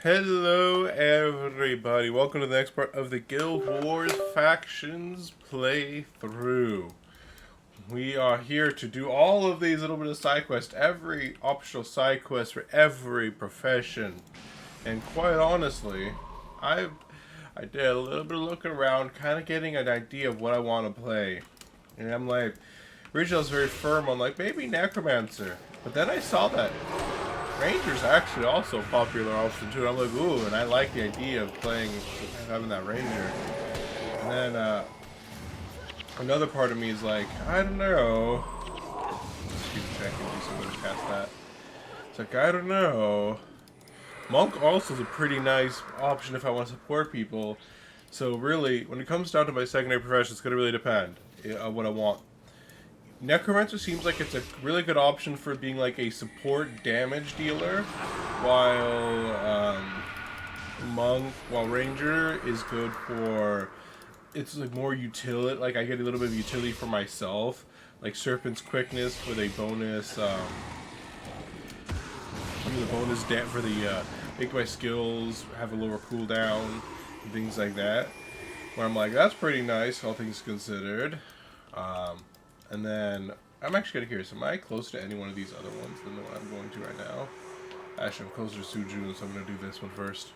Hello everybody, welcome to the next part of the Guild Wars Factions playthrough. We are here to do all of these little bit of side quests, every optional side quest for every profession. And quite honestly, I did a little bit of looking around, kind of getting an idea of what I want to play. And I'm like, Ritualist is very firm on like, maybe Necromancer. But then I saw that Ranger's actually also a popular option too. I'm like, ooh, and I like the idea of having that Ranger. And then another part of me is like, I don't know. Let's keep checking in case I'm gonna cast that. It's like, I don't know. Monk also is a pretty nice option if I want to support people. So really, when it comes down to my secondary profession, it's gonna really depend on what I want. Necromancer seems like it's a really good option for being like a support damage dealer, while Ranger is good for, it's like more utility. Like I get a little bit of utility for myself, like Serpent's quickness for the bonus, for the make my skills have a lower cooldown, and things like that. Where I'm like, that's pretty nice, all things considered. And then, I'm actually kind of curious, am I close to any one of these other ones than the one I'm going to right now? Actually, I'm closer to Sujun, so I'm going to do this one first.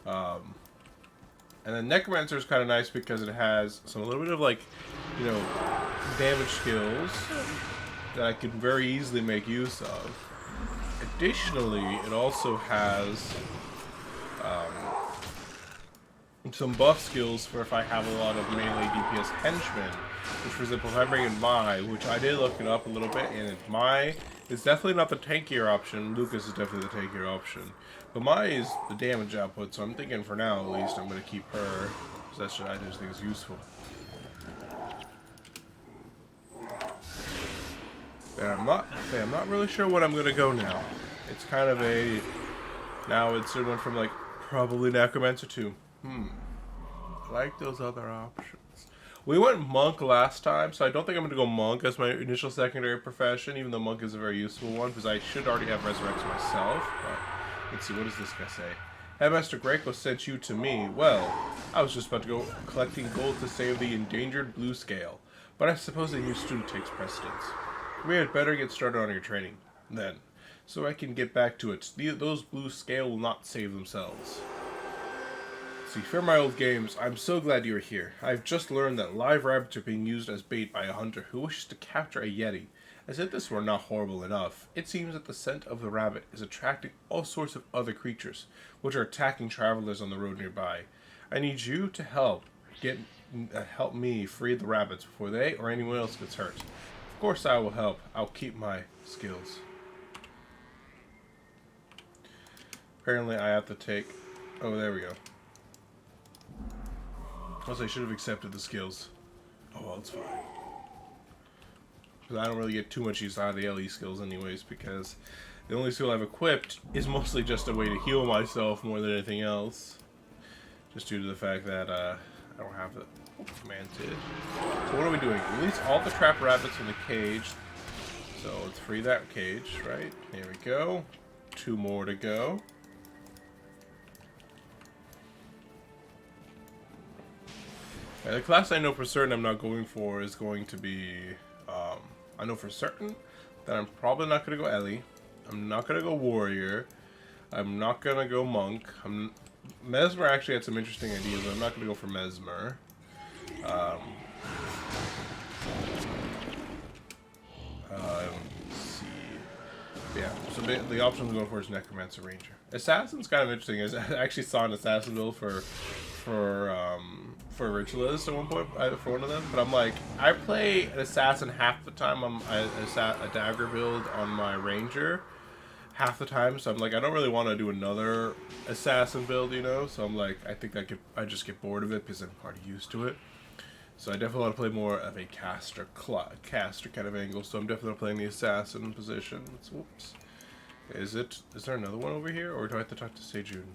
And then Necromancer is kind of nice because it has a little bit of like, you know, damage skills that I can very easily make use of. Additionally, it also has some buff skills for if I have a lot of melee DPS henchmen, which for example if I bring in Mai, which I did look it up a little bit, and Mai is definitely not the tankier option. Lucas is definitely the tankier option, but Mai is the damage output, so I'm thinking for now at least I'm going to keep her, because that's what I just think is useful. And I'm not really sure what I'm going to go now. It's kind of a, now it's one from like probably Necromancer 2. I like those other options. We went Monk last time, so I don't think I'm going to go Monk as my initial secondary profession, even though Monk is a very useful one, because I should already have Resurrect myself. But let's see, what does this guy say? Headmaster Greco sent you to me. Well, I was just about to go collecting gold to save the endangered blue scale, but I suppose a new student takes precedence. We had better get started on your training, then, so I can get back to it. Those blue scale will not save themselves. See, for my old games, I'm so glad you are here. I've just learned that live rabbits are being used as bait by a hunter who wishes to capture a yeti. As if this were not horrible enough, it seems that the scent of the rabbit is attracting all sorts of other creatures, which are attacking travelers on the road nearby. I need you to help me free the rabbits before they or anyone else gets hurt. Of course I will help. I'll keep my skills. Apparently I have to take... Oh, there we go. Plus, I should have accepted the skills. Oh, well, it's fine. Because I don't really get too much use out of the LE skills anyways, because the only skill I've equipped is mostly just a way to heal myself more than anything else. Just due to the fact that I don't have the commanded. So what are we doing? Release all the trapped rabbits in the cage. So let's free that cage, right? Here we go. 2 more to go. The class I know for certain I'm not going for is going to be, I know for certain that I'm probably not going to go Ellie. I'm not going to go Warrior. I'm not going to go Monk. Mesmer actually had some interesting ideas, but I'm not going to go for Mesmer. Let's see. Yeah, so the option I'm going for is Necromancer Ranger. Assassin's kind of interesting. I actually saw an Assassin build for Ritualist at one point, for one of them, but I'm like, I play an Assassin half the time. I'm a Dagger build on my Ranger half the time, so I'm like, I don't really want to do another Assassin build, you know, so I'm like, I think I just get bored of it because I'm already used to it. So I definitely want to play more of a caster kind of angle, so I'm definitely playing the Assassin position. Whoops. Is there another one over here, or do I have to talk to Sejun?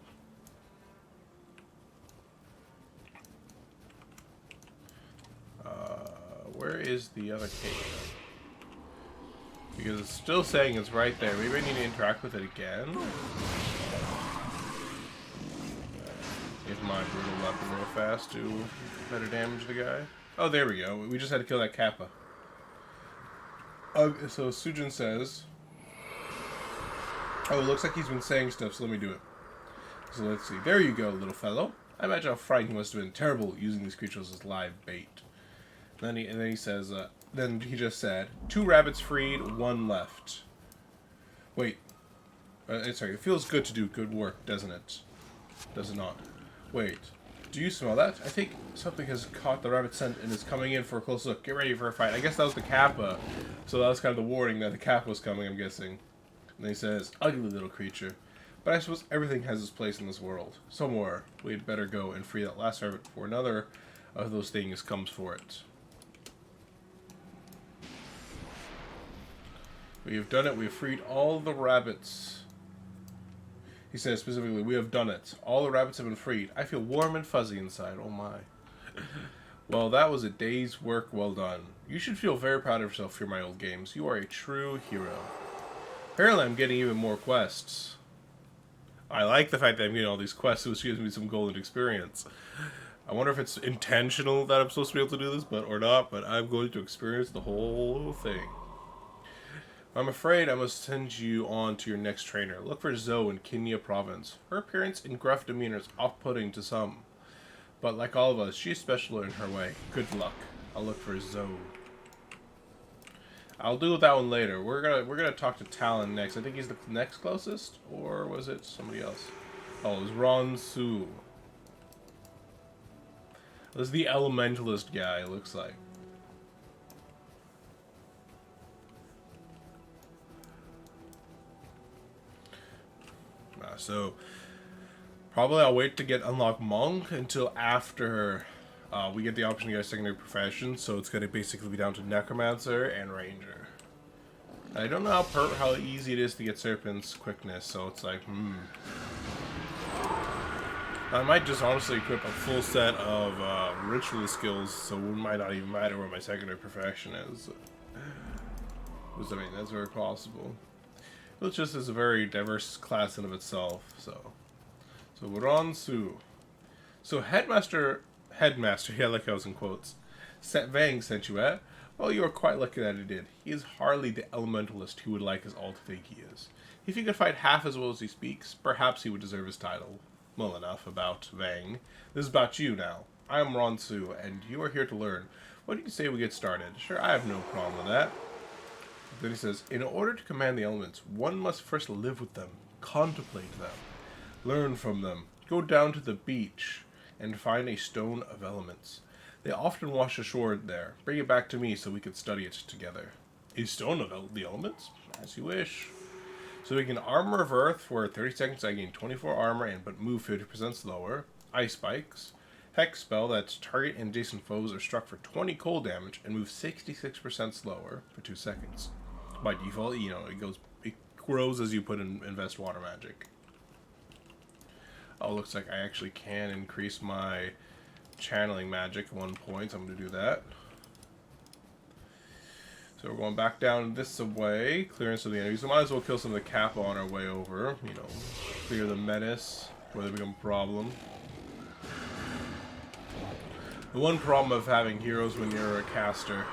Where is the other cave? Because it's still saying it's right there. Maybe I need to interact with it again. my brutal weapon real fast to better damage the guy. Oh, there we go. We just had to kill that Kappa. So Sujin says... Oh, it looks like he's been saying stuff, so let me do it. So let's see. There you go, little fellow. I imagine how frightened he must have been. Terrible using these creatures as live bait. And then he says, then he just said, 2 rabbits freed, 1 left. Wait. Sorry, it feels good to do good work, doesn't it? Does it not? Wait. Do you smell that? I think something has caught the rabbit scent and is coming in for a close look. Get ready for a fight. I guess that was the Kappa. So that was kind of the warning that the Kappa was coming, I'm guessing. And then he says, ugly little creature. But I suppose everything has its place in this world. Somewhere we'd better go and free that last rabbit before another of those things comes for it. We have done it. We have freed all the rabbits. He says specifically, we have done it. All the rabbits have been freed. I feel warm and fuzzy inside. Oh my. Well, that was a day's work well done. You should feel very proud of yourself for my old games. You are a true hero. Apparently I'm getting even more quests. I like the fact that I'm getting all these quests, which gives me some golden experience. I wonder if it's intentional that I'm supposed to be able to do this, or not, but I'm going to experience the whole thing. I'm afraid I must send you on to your next trainer. Look for Zoe in Kenya province. Her appearance and gruff demeanor is off-putting to some. But like all of us, she's special in her way. Good luck. I'll look for Zoe. I'll do that one later. We're gonna talk to Talon next. I think he's the next closest, or was it somebody else? Oh, it was Ron Su. This is the elementalist guy, it looks like. So probably I'll wait to get unlock Monk until after we get the option to get a secondary profession. So it's going to basically be down to Necromancer and Ranger. I don't know how easy it is to get Serpent's quickness, so it's like, I might just honestly equip a full set of Ritualist skills, so it might not even matter where my secondary profession is. Because, I mean, that's very possible. It's just is a very diverse class in of itself, so Ron Su. So Headmaster, yeah, like I was in quotes, Vang sent you at? Well, you are quite lucky that he did. He is hardly the elementalist he would like us all to think he is. If he could fight half as well as he speaks, perhaps he would deserve his title. Well, enough about Vang. This is about you now. I am Ron Su, and you are here to learn. What do you say we get started? Sure, I have no problem with that. Then he says, in order to command the elements, one must first live with them, contemplate them, learn from them, go down to the beach, and find a stone of elements. They often wash ashore there. Bring it back to me so we can study it together. A stone of the elements? As you wish. So we can Armor of Earth for 30 seconds. I gain 24 armor but move 50% slower. Ice Spikes. Hex spell that's target and adjacent foes are struck for 20 cold damage and move 66% slower for 2 seconds. By default, you know, it grows as you invest water magic. Oh, looks like I actually can increase my channeling magic at 1 point. So I'm going to do that. So we're going back down this way, clearance of the enemies. We might as well kill some of the Kappa on our way over. You know, clear the menace where they become a problem. The one problem of having heroes when you're a caster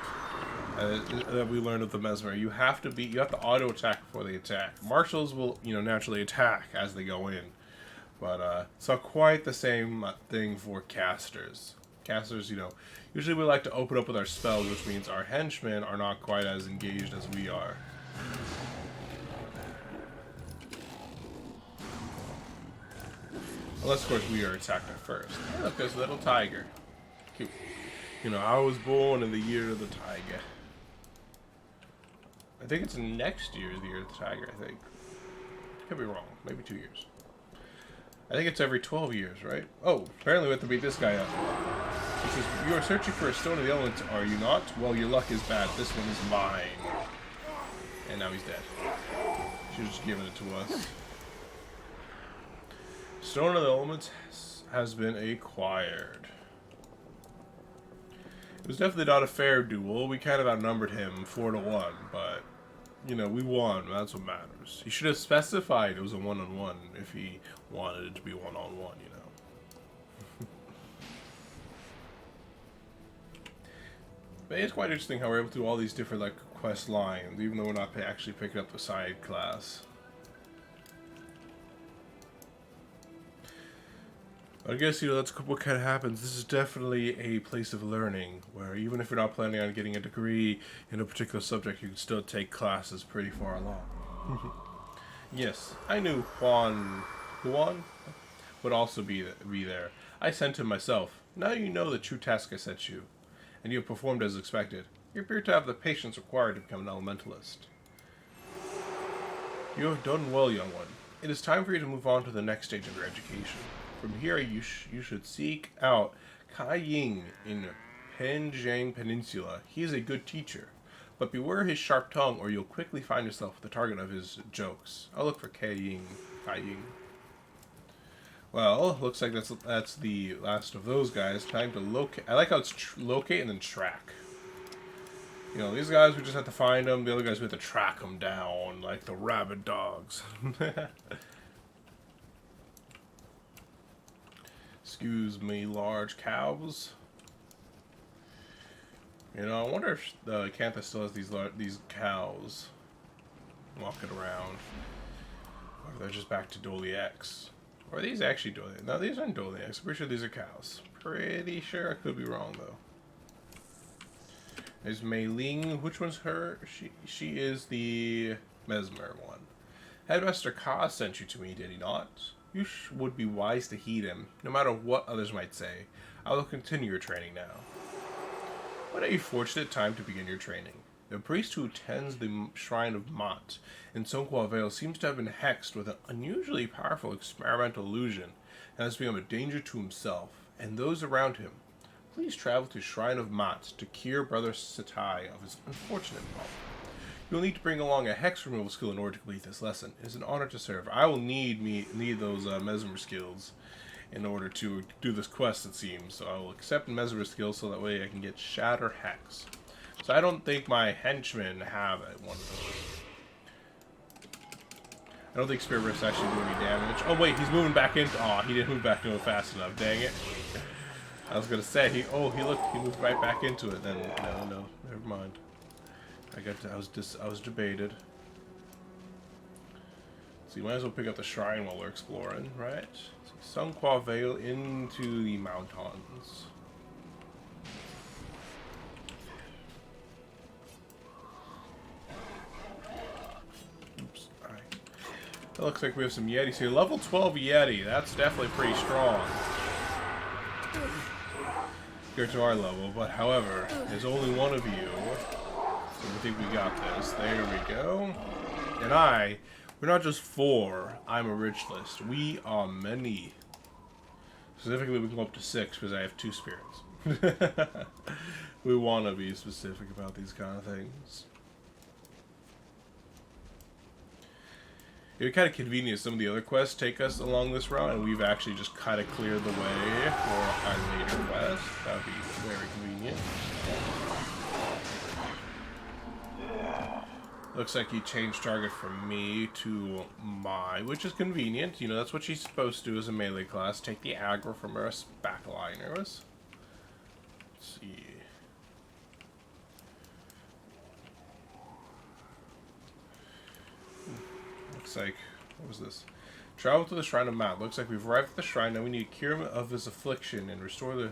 that we learned with the Mesmer, you have to auto attack before they attack. Marshals will, you know, naturally attack as they go in, but it's not quite the same thing for casters. Casters, you know, usually we like to open up with our spells, which means our henchmen are not quite as engaged as we are. Unless, of course, we are attacked at first. Oh, look, there's a little tiger. Cute. You know, I was born in the year of the tiger. I think it's next year, the year of the tiger, I think. Could be wrong. Maybe 2 years. I think it's every 12 years, right? Oh, apparently we have to beat this guy up. He says, you are searching for a stone of the elements, are you not? Well, your luck is bad. This one is mine. And now he's dead. Should have just given it to us. Stone of the elements has been acquired. It was definitely not a fair duel. We kind of outnumbered him 4-1, but, you know, we won. That's what matters. He should have specified it was a 1-on-1 if he wanted it to be 1-on-1, you know. But it's quite interesting how we're able to do all these different like quest lines, even though we're not actually picking up the side class. I guess, you know, that's what kind of happens. This is definitely a place of learning, where even if you're not planning on getting a degree in a particular subject, you can still take classes pretty far along. Yes, I knew Juan would also be there. I sent him myself. Now you know the true task I set you, and you have performed as expected. You appear to have the patience required to become an elementalist. You have done well, young one. It is time for you to move on to the next stage of your education. From here, you should seek out Kai Ying in Penjiang Peninsula. He is a good teacher, but beware his sharp tongue, or you'll quickly find yourself the target of his jokes. I'll look for Kai Ying. Well, looks like that's the last of those guys. Time to locate. I like how it's locate and then track. You know, these guys, we just have to find them. The other guys, we have to track them down like the rabid dogs. Excuse me, large cows. You know, I wonder if the Cantha still has these cows walking around. Or if they're just back to Dolly X. Or are these actually Dolly X? No, these aren't Dolly X. I'm pretty sure these are cows. Pretty sure. I could be wrong, though. There's Mei Ling. Which one's her? She is the Mesmer one. Headmaster Ka sent you to me, did he not? You would be wise to heed him, no matter what others might say. I will continue your training now. What a fortunate time to begin your training. The priest who tends the shrine of Mat in Songhua Vale seems to have been hexed with an unusually powerful experimental illusion and has become a danger to himself and those around him. Please travel to Shrine of Mat to cure Brother Satai of his unfortunate problem. You'll need to bring along a hex removal skill in order to complete this lesson. It is an honor to serve. I will need those Mesmer skills in order to do this quest, it seems. So I will accept Mesmer skills so that way I can get Shatter Hex. So I don't think my henchmen have one of those. I don't think Spirit Rift's actually doing any damage. Oh wait, he's moving back into. Oh, he didn't move back into it fast enough. Dang it. I was gonna say he moved right back into it. Then no, never mind. I was debated. So you might as well pick up the shrine while we're exploring, right? Songhua Vale into the mountains. Oops. Alright. It looks like we have some Yetis here. Level 12 Yeti. That's definitely pretty strong. Compared to our level, but however, there's only one of you. So I think we got this. There we go. And we're not just 4. I'm a Ritualist. We are many. Specifically, we can go up to 6 because I have 2 spirits. We want to be specific about these kind of things. It would kind of convenient some of the other quests take us along this route, and we've actually just kind of cleared the way for our later quest. That would be very convenient. Looks like he changed target from me to Mai, which is convenient. You know, that's what she's supposed to do as a melee class. Take the aggro from her backliners. Let's see. Looks like, what was this? Travel to the Shrine of Mat. Looks like we've arrived at the shrine. Now we need to cure him of his affliction and restore the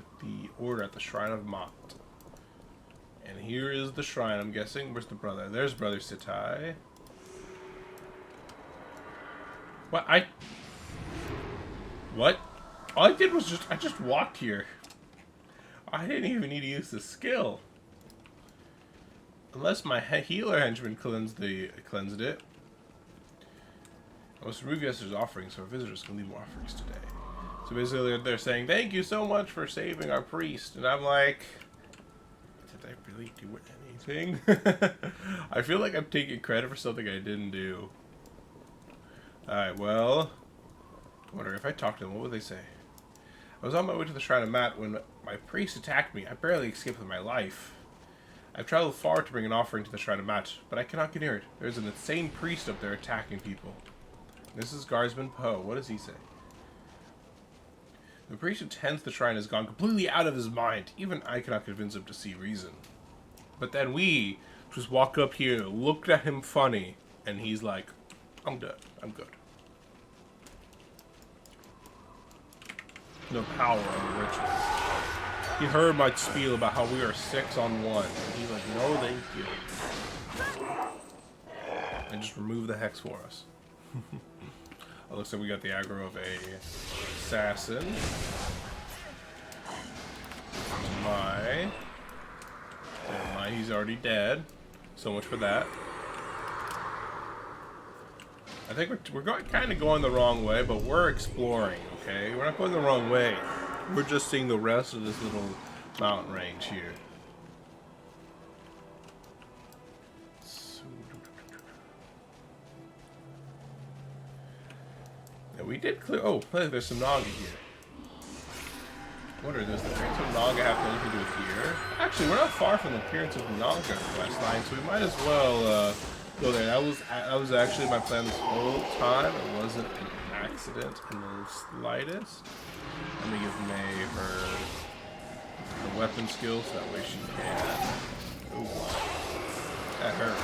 order at the Shrine of Mat. And here is the shrine, I'm guessing. Where's the brother? There's Brother Sitai. What? What? All I did was I just walked here. I didn't even need to use the skill. Unless my healer henchman cleansed it. I must remove yesterday's offerings so our visitors can leave more offerings today. So basically they're saying, thank you so much for saving our priest. And I'm like, did I really do anything? I feel like I'm taking credit for something I didn't do. Alright, well, I wonder if I talked to them, what would they say? I was on my way to the Shrine of Mat when my priest attacked me. I barely escaped with my life. I've traveled far to bring an offering to the Shrine of Mat, but I cannot get near it. There's an insane priest up there attacking people. This is Guardsman Poe. What does he say? The priest who tends the shrine has gone completely out of his mind. Even I cannot convince him to see reason. But then we just walked up here, looked at him funny, and he's like, I'm good. I'm good. The power of the Ritualist. He heard my spiel about how we are 6 on 1. And he's like, no, thank you. And just remove the hex for us. It looks like we got the aggro of a assassin. Never mind, he's already dead. So much for that. I think we're kind of going the wrong way, but we're exploring, okay? We're not going the wrong way. We're just seeing the rest of this little mountain range here. Yeah, we did clear... Oh, there's some Naga here. What are those? The appearance of Naga have anything to do with here? Actually, we're not far from the appearance of Naga quest line, so we might as well go there. That was actually my plan this whole time. It wasn't an accident in the slightest. Let me give May her weapon skills, so that way she can. Ooh, that hurt.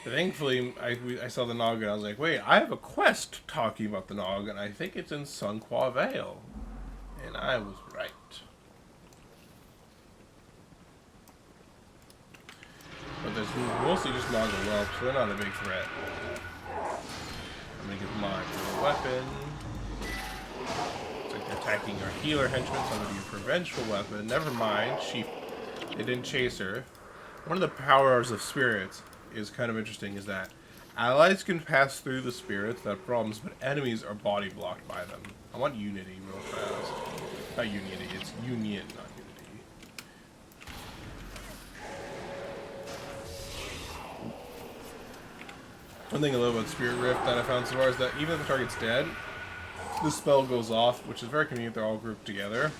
Thankfully, I saw the Naga and I was like, wait, I have a quest talking about the Naga, and I think it's in Sunqua Vale. And I was right. But there's mostly just Naga whelps, so they're not a big threat. I'm gonna give mine a weapon. It's like they're attacking our healer henchman, so I'm gonna give her a vengeful weapon. Never mind, they didn't chase her. One of the powers of spirits is kind of interesting is that allies can pass through the spirits without problems, but enemies are body blocked by them. I want unity real fast. Not unity, it's union, not unity. One thing I love about Spirit Rift that I found so far is that even if the target's dead, the spell goes off, which is very convenient. They're all grouped together.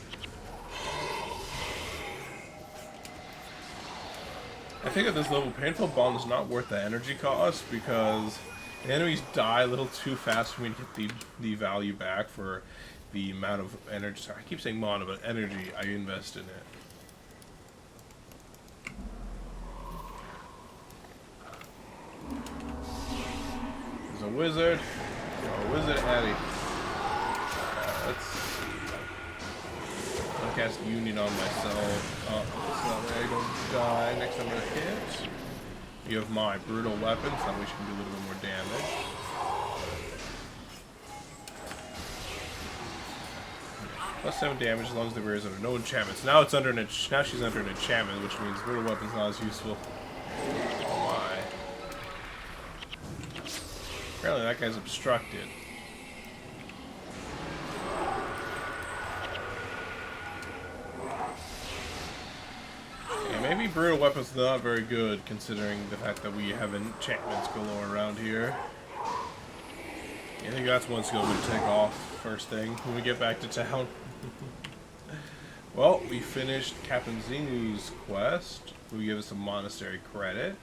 I think at this level, Painful Bomb is not worth the energy cost because the enemies die a little too fast for me to get the value back for the amount of energy. Sorry, I keep saying mana, but energy I invest in it. There's a wizard. Oh, wizard Eddie. Let's cast Union on myself. So that way I don't die next time I hit. You have my brutal weapon, so that way she can do a little bit more damage. Plus 7 damage as long as the barrier is under no enchantments. Now it's under now she's under an enchantment, which means brutal weapon's not as useful. Oh my. Apparently that guy's obstructed. Maybe brutal weapon's not very good considering the fact that we have enchantments galore around here. I think that's one skill we take off first thing when we get back to town. Well, we finished Captain Zingu's quest, who gave us some monastery credit.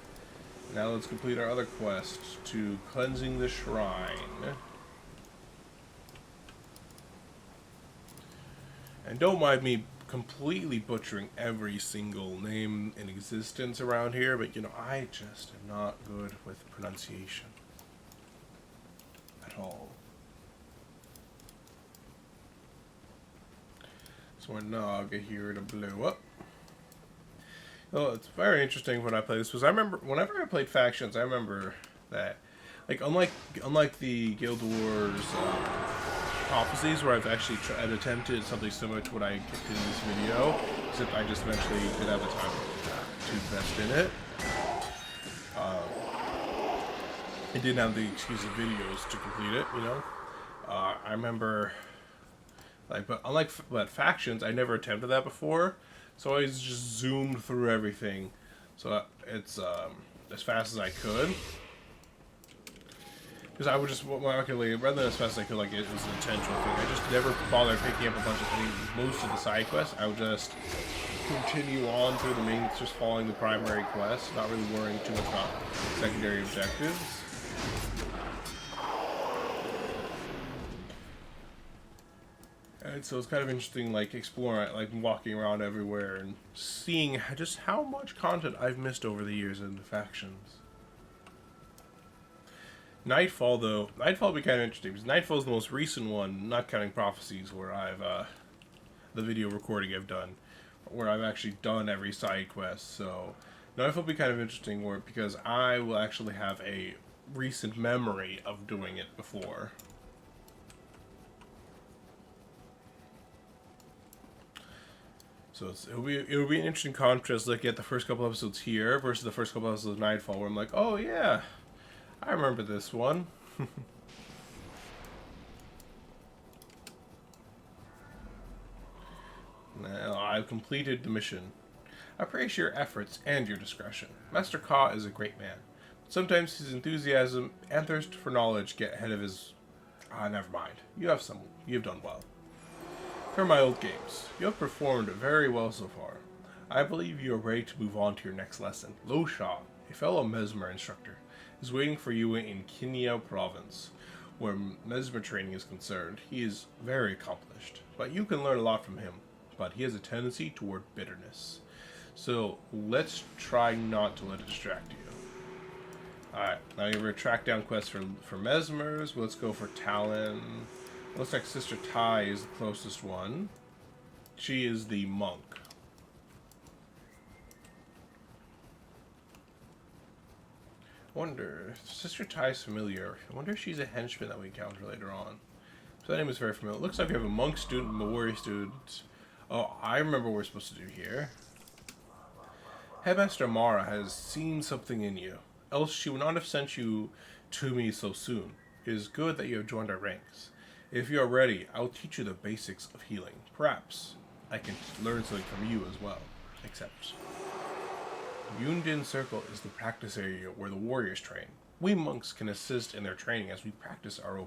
Now let's complete our other quest to cleansing the shrine. And don't mind me completely butchering every single name in existence around here, but you know, I just am not good with pronunciation at all. So we're Naga here to blow up. Oh, it's very interesting when I play this, because I remember whenever I played factions, I remember that, like, unlike the Guild Wars prophecies, where I've actually attempted something similar to what I did in this video, except I just eventually didn't have the time to invest in it. I didn't have the exclusive videos to complete it, you know. I remember, like, but unlike factions, I never attempted that before, so I always just zoomed through everything, so it's as fast as I could. Because I would just, luckily, rather than as fast as I could, like it was an intentional thing, I just never bothered picking up a bunch of most of the side quests. I would just continue on through the main, just following the primary quest, not really worrying too much about secondary objectives. And so it's kind of interesting, like, exploring, like, walking around everywhere and seeing just how much content I've missed over the years in the factions. Nightfall, though, Nightfall will be kind of interesting, because Nightfall is the most recent one, not counting Prophecies, where I've, the video recording I've done, where I've actually done every side quest, so Nightfall will be kind of interesting, because I will actually have a recent memory of doing it before. So it'll be an interesting contrast looking at the first couple episodes here versus the first couple episodes of Nightfall, where I'm like, oh yeah, I remember this one. Now, I've completed the mission. I praise your efforts and your discretion. Master Ka is a great man, but sometimes his enthusiasm and thirst for knowledge get ahead of his... never mind. You've done well. For my old games, you have performed very well so far. I believe you are ready to move on to your next lesson. Lo Sha, a fellow Mesmer instructor, is waiting for you in Kinya province, where Mesmer training is concerned. He is very accomplished, but you can learn a lot from him, but he has a tendency toward bitterness. So let's try not to let it distract you. Alright, now you're going to track down quests for Mesmers. Let's go for Talon. Looks like Sister Tai is the closest one. She is the monk. I wonder if Sister Tai is familiar. I wonder if she's a henchman that we encounter later on. So that name is very familiar. It looks like we have a monk student and a warrior student. Oh, I remember what we're supposed to do here. Headmaster Mara has seen something in you. Else she would not have sent you to me so soon. It is good that you have joined our ranks. If you are ready, I will teach you the basics of healing. Perhaps I can learn something from you as well. Except, Yundin Circle is the practice area where the warriors train. We monks can assist in their training as we practice our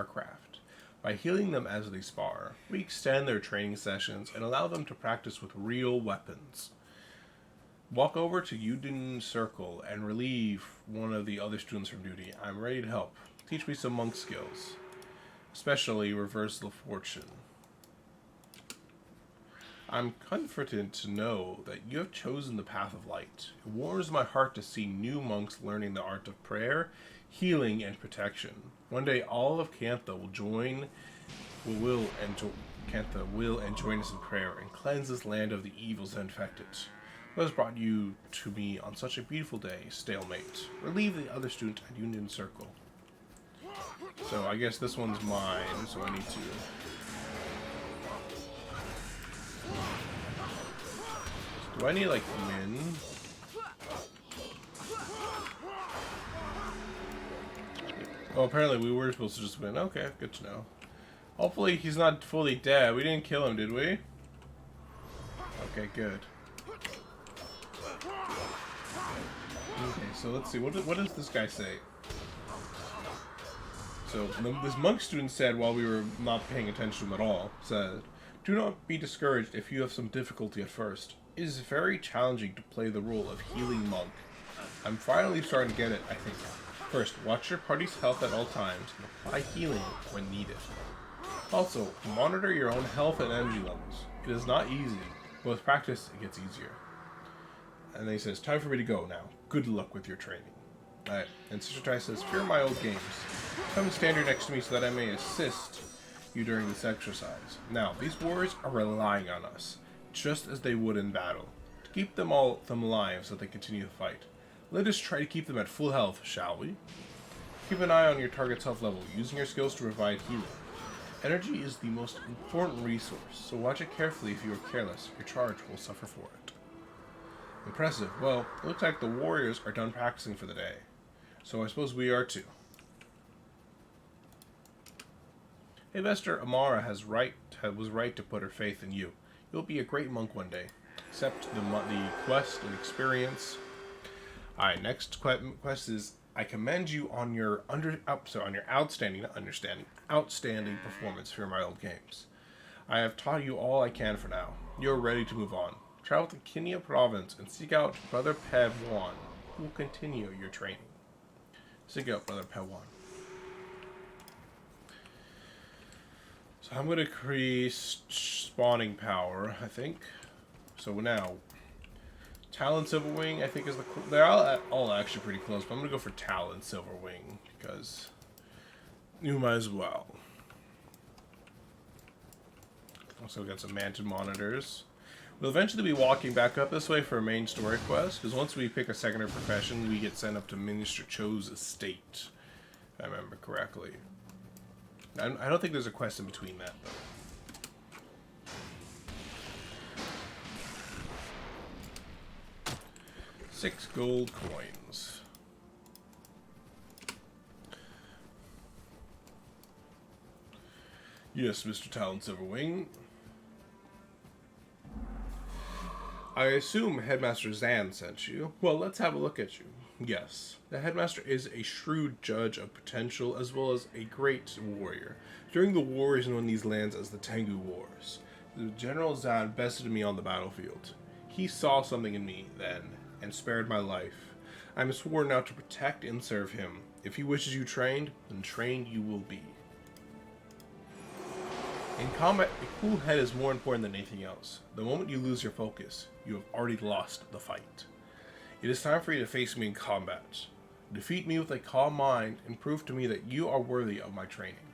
craft. By healing them as they spar, we extend their training sessions and allow them to practice with real weapons. Walk over to Yundin Circle and relieve one of the other students from duty. I'm ready to help. Teach me some monk skills. Especially reversal of fortune. I'm comforted to know that you have chosen the path of light. It warms my heart to see new monks learning the art of prayer, healing, and protection. One day, all of Cantha will join us in prayer and cleanse this land of the evils that infect it. What has brought you to me on such a beautiful day, stalemate? Relieve the other student at Union Circle. So I guess this one's mine, so I need to... Do I need, like, min? Oh, apparently we were supposed to just win. Okay, good to know. Hopefully he's not fully dead. We didn't kill him, did we? Okay, good. Okay, so let's see. What does this guy say? So, this monk student said, while we were not paying attention to him at all, said, "Do not be discouraged if you have some difficulty at first. It is very challenging to play the role of healing monk. I'm finally starting to get it, I think. First, watch your party's health at all times and apply healing when needed. Also, monitor your own health and energy levels. It is not easy, but with practice, it gets easier." And then he says, "Time for me to go now. Good luck with your training." Alright, and Sister Tai says, "Fear my old games. Come and stand here next to me so that I may assist you during this exercise. Now, these warriors are relying on us, just as they would in battle, to keep them alive so they continue the fight. Let us try to keep them at full health, shall we? Keep an eye on your target's health level, using your skills to provide healing. Energy is the most important resource, so watch it carefully. If you are careless, your charge will suffer for it." Impressive. Well, it looks like the warriors are done practicing for the day. So I suppose we are too. Investor Amara was right to put her faith in you. You'll be a great monk one day. Accept the quest and experience. Alright, next quest is, I commend you on your outstanding performance for my old games. I have taught you all I can for now. You're ready to move on. Travel to Kinya province and seek out Brother Pevwan, who will continue your training. Seek out Brother Pevwan. So So I'm going to increase spawning power, I think. So now, Talon Silverwing, I think is the... They're all actually pretty close, but I'm going to go for Talon Silverwing, because you might as well. Also got some manted monitors. We'll eventually be walking back up this way for a main story quest, because once we pick a secondary profession, we get sent up to Minister Cho's estate, if I remember correctly. I don't think there's a quest in between that, though. 6 gold coins. Yes, Mr. Talon Silverwing. I assume Headmaster Zan sent you. Well, let's have a look at you. Yes, the Headmaster is a shrewd judge of potential as well as a great warrior. During the wars known in these lands as the Tengu Wars, General Zan bested me on the battlefield. He saw something in me then and spared my life. I am sworn now to protect and serve him. If he wishes you trained, then trained you will be. In combat, a cool head is more important than anything else. The moment you lose your focus, you have already lost the fight. It is time for you to face me in combat. Defeat me with a calm mind and prove to me that you are worthy of my training.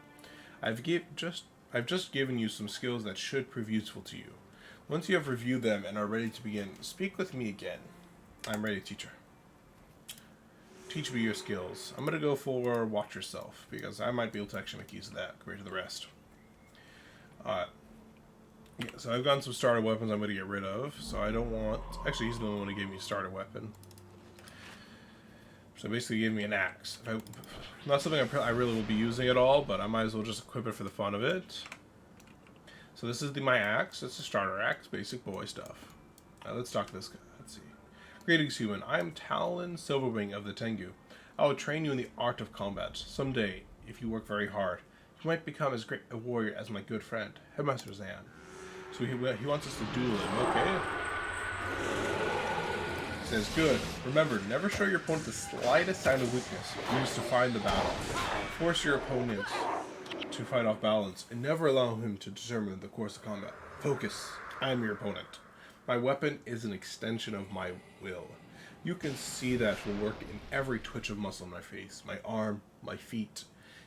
I've just given you some skills that should prove useful to you. Once you have reviewed them and are ready to begin, speak with me again. I'm ready, teacher. Teach me your skills. I'm going to go for watch yourself, because I might be able to actually make use of that compared to the rest. Yeah, so I've gotten some starter weapons I'm going to get rid of, so I don't want... Actually, he's the only one who gave me a starter weapon. So basically he gave me an axe. Not something I really will be using at all, but I might as well just equip it for the fun of it. So this is my axe. It's a starter axe, basic boy stuff. Let's talk to this guy. Let's see. Greetings, human. I am Talon Silverwing of the Tengu. I will train you in the art of combat. Someday, if you work very hard, you might become as great a warrior as my good friend, Headmaster Zan. So he wants us to duel him, okay? Says, good. Remember, never show your opponent the slightest sign of weakness. Use to find the battle. Force your opponent to fight off balance, and never allow him to determine the course of combat. Focus. I am your opponent. My weapon is an extension of my will. You can see that will work in every twitch of muscle in my face, my arm, my feet.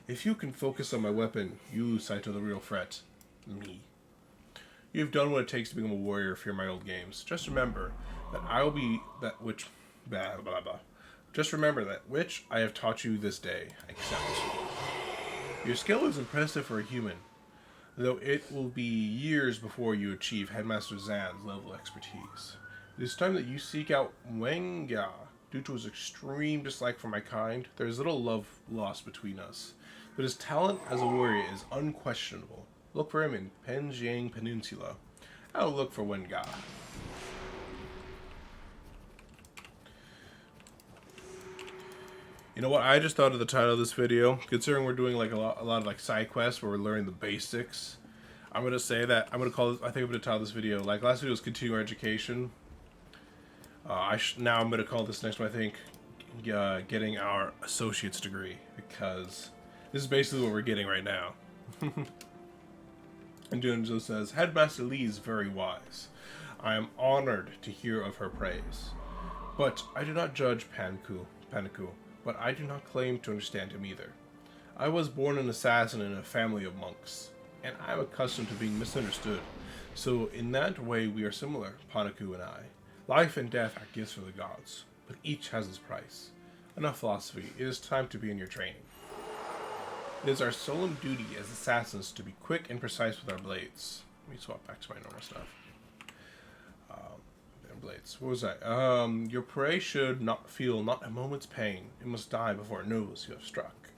If you can focus on my weapon, you lose sight of the real threat. Me. You have done what it takes to become a warrior for my old games. Just remember that I will be that which... blah, blah, blah. Just remember that which I have taught you this day. Accept. Your skill is impressive for a human, though it will be years before you achieve Headmaster Zan's level of expertise. It is time that you seek out Wenga. Due to his extreme dislike for my kind, there is little love lost between us, but his talent as a warrior is unquestionable. Look for him in Penjiang Peninsula. I will look for Wenga. You know what? I just thought of the title of this video. Considering we're doing like a lot of like side quests where we're learning the basics, I'm gonna say that I'm gonna call this. I think I'm gonna title this video like last video was continuing education. Now I'm gonna call this next one, I think, getting our associate's degree, because this is basically what we're getting right now. And Junjo says, Headmaster Lee is very wise. I am honored to hear of her praise. But I do not judge Paniku, but I do not claim to understand him either. I was born an assassin in a family of monks, and I am accustomed to being misunderstood. So in that way we are similar, Paniku and I. Life and death are gifts from the gods, but each has its price. Enough philosophy, it is time to begin your training. It is our solemn duty as assassins to be quick and precise with our blades. Let me swap back to my normal stuff. Blades. What was that? Your prey should not feel not a moment's pain. It must die before it knows you have struck.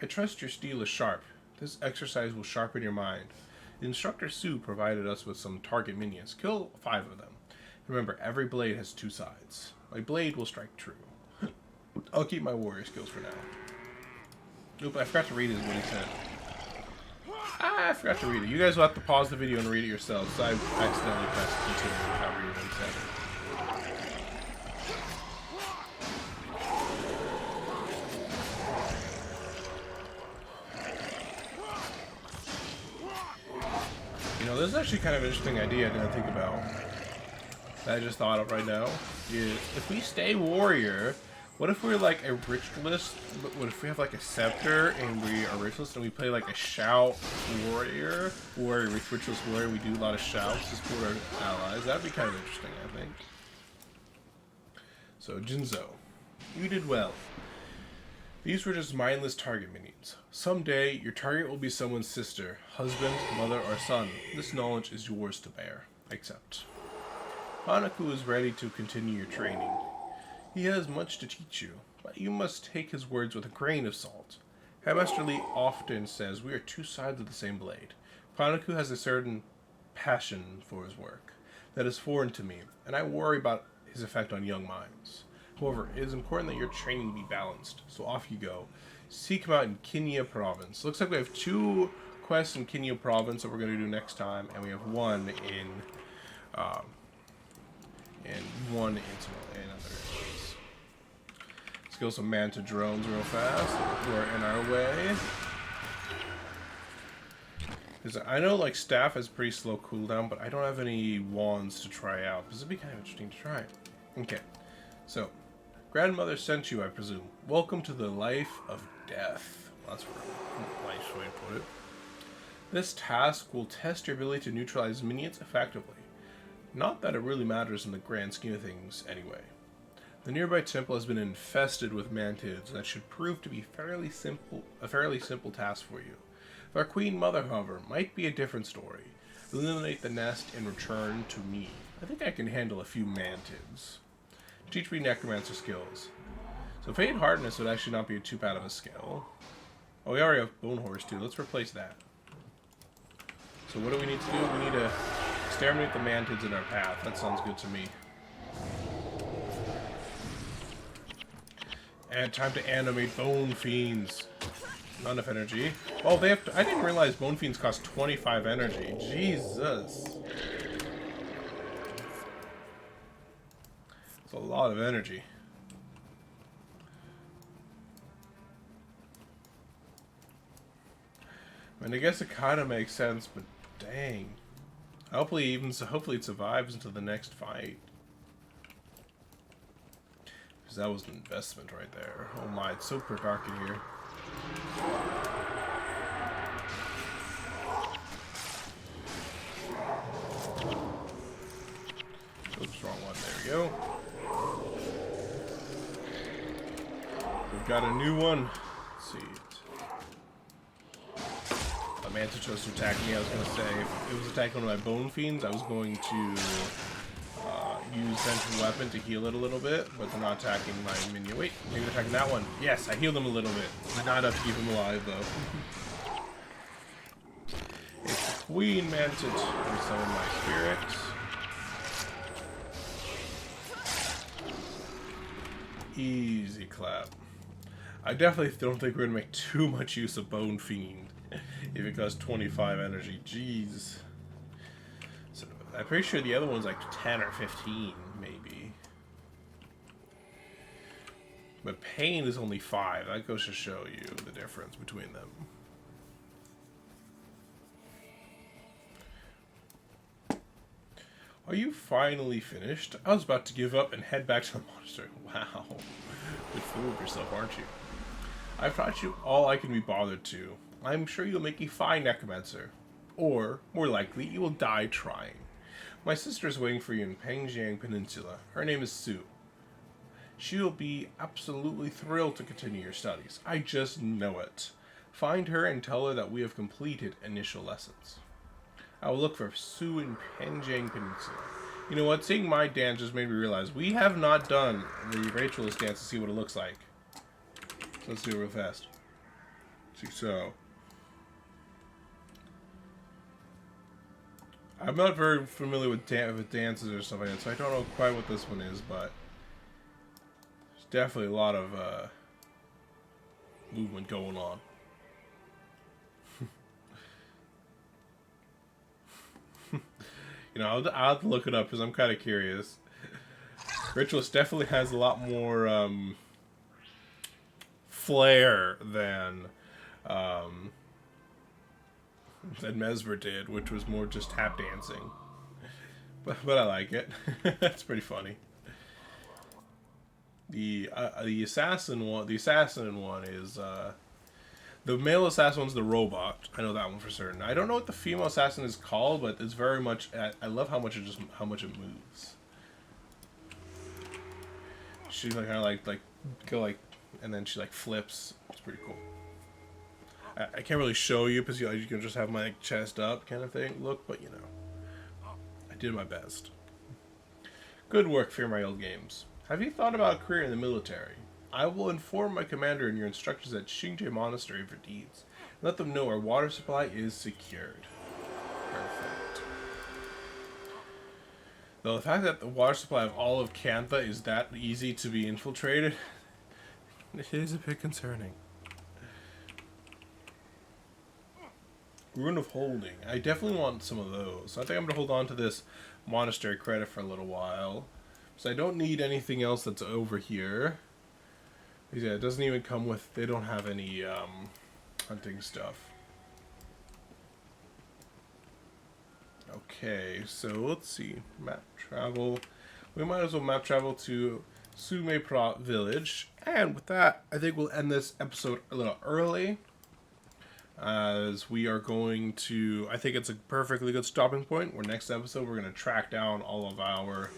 I trust your steel is sharp. This exercise will sharpen your mind. The instructor Sue provided us with some target minions. Kill 5 of them. Remember, every blade has 2 sides. My blade will strike true. I'll keep my warrior skills for now. Nope, I forgot to read what he said. I forgot to read it. You guys will have to pause the video and read it yourselves. So I accidentally pressed continue without reading what he said. this is actually kind of an interesting idea I didn't think about. That I just thought of right now. Is if we stay warrior, what if we're like a ritualist? What if we have like a scepter and we are ritualist and we play like a shout warrior or a ritualist warrior? We do a lot of shouts to support our allies. That'd be kind of interesting, I think. So Jinzo, you did well. These were just mindless target minions. Someday, your target will be someone's sister, husband, mother, or son. This knowledge is yours to bear. Accept. Hanaku is ready to continue your training. He has much to teach you, but you must take his words with a grain of salt. Headmaster Lee often says we are two sides of the same blade. Hanaku has a certain passion for his work that is foreign to me, and I worry about his effect on young minds. However, it is important that your training be balanced, so off you go. Seek him out in Kinya Province. Looks like we have 2 quests in Kinya Province that we're going to do next time, and we have 1 in one in other areas. Let's kill some manta drones real fast, who are in our way. Because I know like staff has pretty slow cooldown, but I don't have any wands to try out. This would be kind of interesting to try. Okay, so grandmother sent you, I presume. Welcome to the life of death. That's a nice way to put it. This task will test your ability to neutralize minions effectively. Not that it really matters in the grand scheme of things, anyway. The nearby temple has been infested with mantids, and that should prove to be a fairly simple task for you. Our queen mother, however, might be a different story. Eliminate the nest and return to me. I think I can handle a few mantids. Teach me necromancer skills. So Fade Hardness would actually not be too bad of a skill. Oh, we already have Bone Horse too. Let's replace that. So what do we need to do? We need to exterminate the mantids in our path. That sounds good to me. And time to animate Bone Fiends. Not enough energy. Oh, they have to, I didn't realize Bone Fiends cost 25 energy. Jesus. It's a lot of energy. I mean, I guess it kind of makes sense, but dang. Hopefully it survives until the next fight. Because that was an investment right there. Oh my, it's super dark in here. Oops, wrong one. There we go. We've got a new one. Let's see. A Manta chose to attack me. I was going to say, if it was attacking one of my Bone Fiends, I was going to use Sentient Weapon to heal it a little bit, but they're not attacking my minion. Wait, maybe they're attacking that one. Yes, I healed them a little bit. But not enough to keep him alive, though. It's the Queen Manta to summon my spirits. Easy clap. I definitely don't think we're going to make too much use of Bone Fiend if it costs 25 energy. Jeez. So, I'm pretty sure the other one's like 10 or 15, maybe. But Pain is only 5. That goes to show you the difference between them. Are you finally finished? I was about to give up and head back to the monastery. Wow. Good fool of yourself, aren't you? I've taught you all I can be bothered to. I'm sure you'll make a fine necromancer. Or, more likely, you will die trying. My sister is waiting for you in Pengjiang Peninsula. Her name is Sue. She will be absolutely thrilled to continue your studies. I just know it. Find her and tell her that we have completed initial lessons. I will look for Sue in Pengjiang Peninsula. You know what? Seeing my dance just made me realize we have not done the Ritualist dance to see what it looks like. So let's do it real fast. So, I'm not very familiar with dances or stuff like that, so I don't know quite what this one is, but there's definitely a lot of movement going on. You know, I'll have to look it up because I'm kind of curious. Ritualist definitely has a lot more flair than that Mesmer did, which was more just tap dancing. But I like it. That's pretty funny. The assassin one is the male assassin one's the robot. I know that one for certain. I don't know what the female assassin is called, but it's very much. I love how much it moves. She's like kind of like go like, and then she like flips. It's pretty cool. I can't really show you because you can just have my like, chest up kind of thing look, but you know, I did my best. Good work, Fearmy Old Games. Have you thought about a career in the military? I will inform my commander and your instructors at Xingje Monastery for deeds. Let them know our water supply is secured. Perfect. Though the fact that the water supply of all of Cantha is that easy to be infiltrated, it is a bit concerning. Rune of Holding. I definitely want some of those. I think I'm going to hold on to this monastery credit for a little while. So I don't need anything else that's over here. Yeah, it doesn't even come with... They don't have any hunting stuff. Okay, so let's see. Map travel. We might as well map travel to Sumepra village. And with that, I think we'll end this episode a little early. As we are going to... I think it's a perfectly good stopping point. Where next episode, we're going to track down all of our...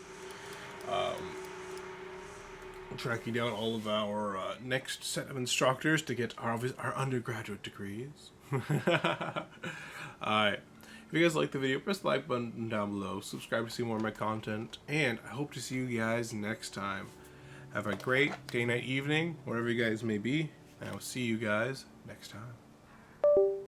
tracking down all of our next set of instructors to get our undergraduate degrees. Alright. If you guys like the video, press the like button down below. Subscribe to see more of my content. And I hope to see you guys next time. Have a great day, night, evening, wherever you guys may be. And I will see you guys next time.